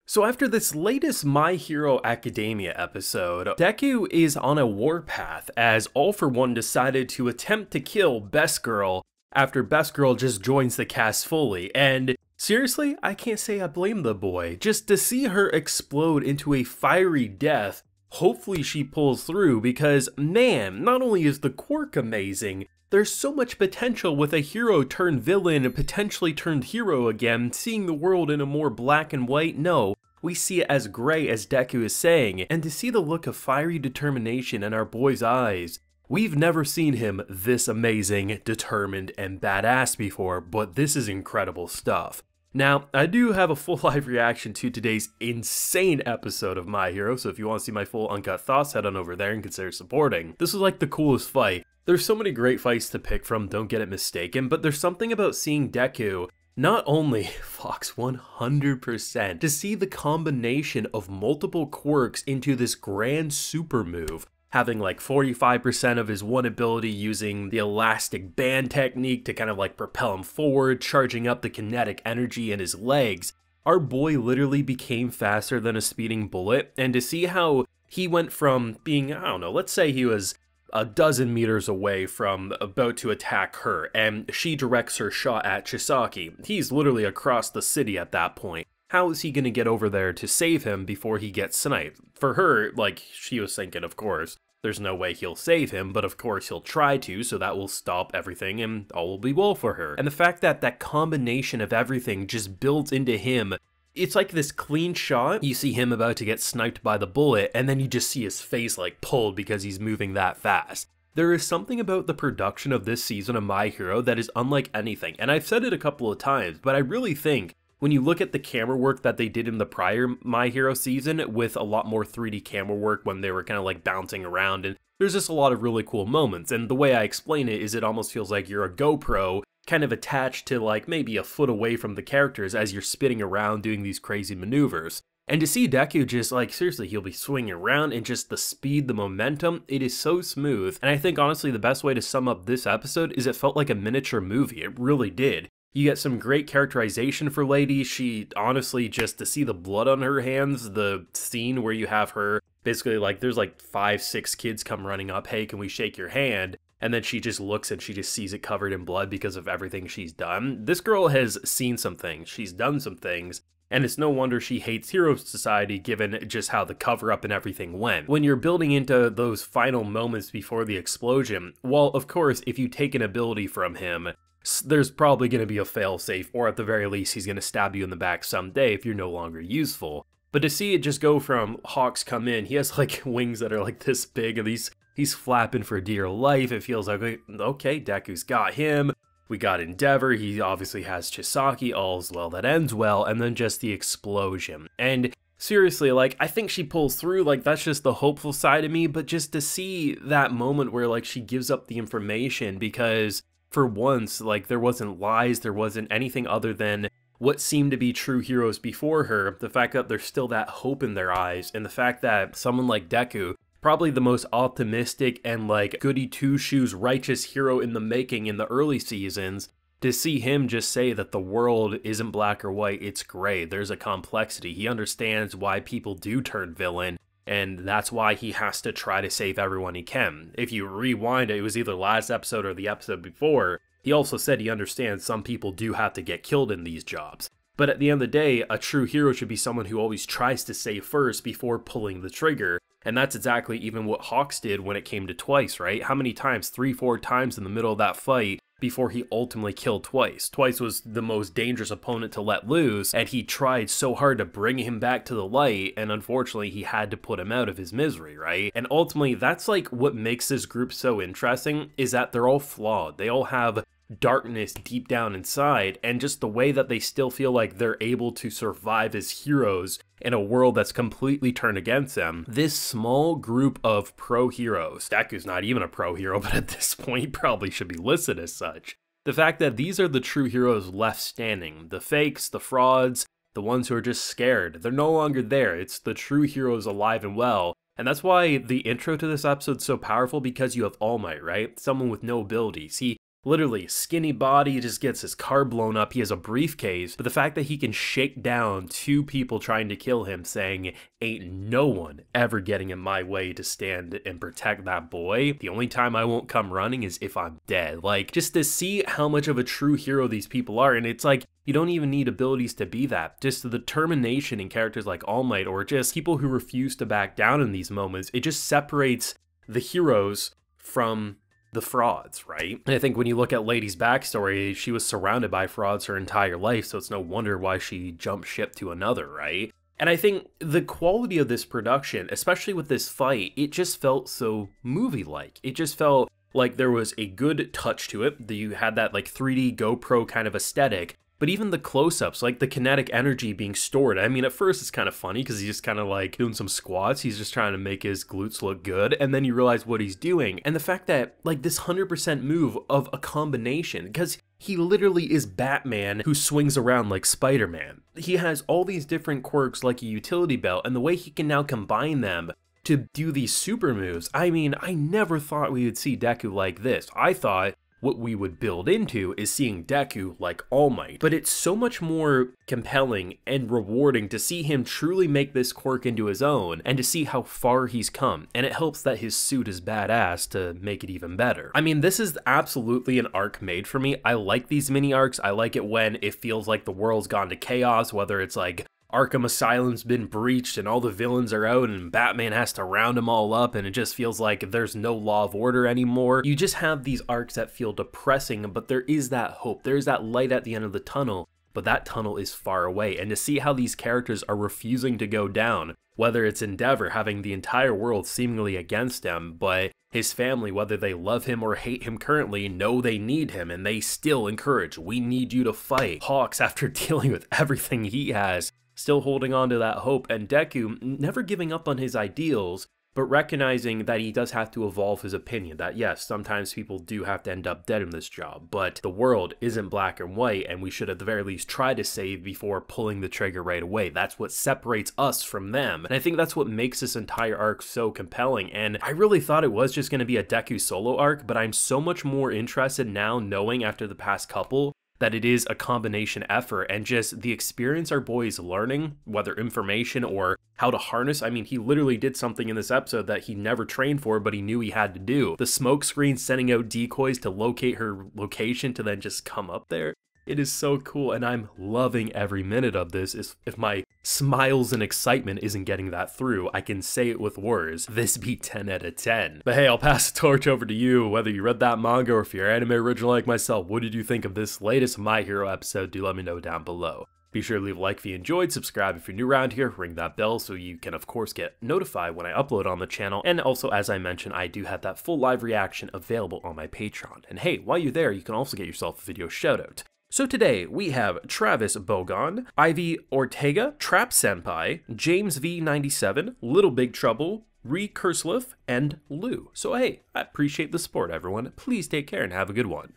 So after this latest My Hero Academia episode, Deku is on a warpath as All For One decided to attempt to kill Best Girl after Best Girl just joins the cast fully, and seriously, I can't say I blame the boy. Just to see her explode into a fiery death, hopefully she pulls through because man, not only is the quirk amazing, there's so much potential with a hero turned villain and potentially turned hero again, seeing the world in a more black and white. No, we see it as gray as Deku is saying, and to see the look of fiery determination in our boy's eyes. We've never seen him this amazing, determined, and badass before, but this is incredible stuff. Now, I do have a full live reaction to today's insane episode of My Hero, so if you want to see my full uncut thoughts, head on over there and consider supporting. This was like the coolest fight. There's so many great fights to pick from, don't get it mistaken, but there's something about seeing Deku not only Fox 100%, to see the combination of multiple quirks into this grand super move, having like 45% of his one ability using the elastic band technique to kind of like propel him forward, charging up the kinetic energy in his legs. Our boy literally became faster than a speeding bullet, and to see how he went from being, I don't know, let's say he was a dozen meters away from about to attack her, and she directs her shot at Chisaki. He's literally across the city at that point. How is he gonna get over there to save him before he gets sniped? For her, like, she was thinking, of course, there's no way he'll save him, but of course he'll try to, so that will stop everything and all will be well for her. And the fact that that combination of everything just builds into him, it's like this clean shot, you see him about to get sniped by the bullet, and then you just see his face like pulled because he's moving that fast. There is something about the production of this season of My Hero that is unlike anything, and I've said it a couple of times, but I really think when you look at the camera work that they did in the prior My Hero season with a lot more 3D camera work when they were kind of like bouncing around, and there's just a lot of really cool moments, and the way I explain it is it almost feels like you're a GoPro kind of attached to like maybe a foot away from the characters as you're spinning around doing these crazy maneuvers. And to see Deku just like, seriously, he'll be swinging around and just the speed, the momentum, it is so smooth. And I think honestly the best way to sum up this episode is it felt like a miniature movie, it really did. You get some great characterization for Lady. She honestly, just to see the blood on her hands, the scene where you have her basically like there's like 5-6 kids come running up, hey, can we shake your hand? And then she just looks and she just sees it covered in blood because of everything she's done. This girl has seen some things, she's done some things, and it's no wonder she hates Hero Society given just how the cover-up and everything went. When you're building into those final moments before the explosion, well, of course, if you take an ability from him, there's probably going to be a failsafe, or at the very least, he's going to stab you in the back someday if you're no longer useful. But to see it just go from Hawks come in, he has like wings that are like this big, and he's flapping for dear life. It feels like, okay, Deku's got him. We got Endeavor. He obviously has Chisaki. All's well that ends well. And then just the explosion. And seriously, like, I think she pulls through. Like, that's just the hopeful side of me. But just to see that moment where, like, she gives up the information because for once, like, there wasn't lies. There wasn't anything other than what seemed to be true heroes before her. The fact that there's still that hope in their eyes. And the fact that someone like Deku, probably the most optimistic and like goody two-shoes righteous hero in the making in the early seasons, to see him just say that the world isn't black or white, it's gray, there's a complexity. He understands why people do turn villain, and that's why he has to try to save everyone he can. If you rewind it was either last episode or the episode before, he also said he understands some people do have to get killed in these jobs. But at the end of the day, a true hero should be someone who always tries to save first before pulling the trigger. And that's exactly even what Hawks did when it came to Twice, right? How many times? 3-4 times in the middle of that fight before he ultimately killed Twice. Twice was the most dangerous opponent to let loose, and he tried so hard to bring him back to the light, and unfortunately he had to put him out of his misery, right? And ultimately, that's like what makes this group so interesting, is that they're all flawed. They all have darkness deep down inside, and just the way that they still feel like they're able to survive as heroes in a world that's completely turned against them. This small group of pro heroes, Deku's not even a pro hero, but at this point he probably should be listed as such. The fact that these are the true heroes left standing, the fakes, the frauds, the ones who are just scared, they're no longer there. It's the true heroes alive and well. And that's why the intro to this episode's so powerful, because you have All Might, right? Someone with no abilities. He literally skinny body, just gets his car blown up, he has a briefcase, but the fact that he can shake down 2 people trying to kill him, saying, ain't no one ever getting in my way to stand and protect that boy. The only time I won't come running is if I'm dead. Like, just to see how much of a true hero these people are, and it's like, you don't even need abilities to be that. Just the determination in characters like All Might, or just people who refuse to back down in these moments, it just separates the heroes from the frauds, right? And I think when you look at Lady's backstory, she was surrounded by frauds her entire life, so it's no wonder why she jumped ship to another, right? And I think the quality of this production, especially with this fight, it just felt so movie-like. It just felt like there was a good touch to it. You had that like 3D GoPro kind of aesthetic, but even the close-ups, like the kinetic energy being stored. I mean, at first it's kind of funny because he's just kind of like doing some squats. He's just trying to make his glutes look good. And then you realize what he's doing. And the fact that like this 100% move of a combination, because he literally is Batman who swings around like Spider-Man. He has all these different quirks like a utility belt, and the way he can now combine them to do these super moves. I mean, I never thought we would see Deku like this. I thought what we would build into is seeing Deku like All Might, but it's so much more compelling and rewarding to see him truly make this quirk into his own and to see how far he's come, and it helps that his suit is badass to make it even better. I mean, this is absolutely an arc made for me. I like these mini arcs. I like it when it feels like the world's gone to chaos, whether it's like Arkham Asylum's been breached and all the villains are out and Batman has to round them all up and it just feels like there's no law of order anymore. You just have these arcs that feel depressing, but there is that hope. There's that light at the end of the tunnel, but that tunnel is far away. And to see how these characters are refusing to go down, whether it's Endeavor having the entire world seemingly against him, but his family, whether they love him or hate him currently, know they need him and they still encourage, we need you to fight. Hawks, after dealing with everything he has, still holding on to that hope, and Deku never giving up on his ideals, but recognizing that he does have to evolve his opinion, that yes, sometimes people do have to end up dead in this job, but the world isn't black and white, and we should at the very least try to save before pulling the trigger right away. That's what separates us from them, and I think that's what makes this entire arc so compelling, and I really thought it was just going to be a Deku solo arc, but I'm so much more interested now knowing after the past couple that it is a combination effort, and just the experience our boy is learning, whether information or how to harness. I mean, he literally did something in this episode that he never trained for, but he knew he had to do. The smoke screen sending out decoys to locate her location to then just come up there. It is so cool, and I'm loving every minute of this. If my smiles and excitement isn't getting that through, I can say it with words. This be 10 out of 10. But hey, I'll pass the torch over to you. Whether you read that manga or if you're an anime original like myself, what did you think of this latest My Hero episode? Do let me know down below. Be sure to leave a like if you enjoyed, subscribe if you're new around here, ring that bell so you can of course get notified when I upload on the channel, and also as I mentioned, I do have that full live reaction available on my Patreon. And hey, while you're there, you can also get yourself a video shoutout. So today we have Travis Bogon, Ivy Ortega, Trap Senpai, James V97, Little Big Trouble, Ree Kurslev, and Lou. So hey, I appreciate the support everyone. Please take care and have a good one.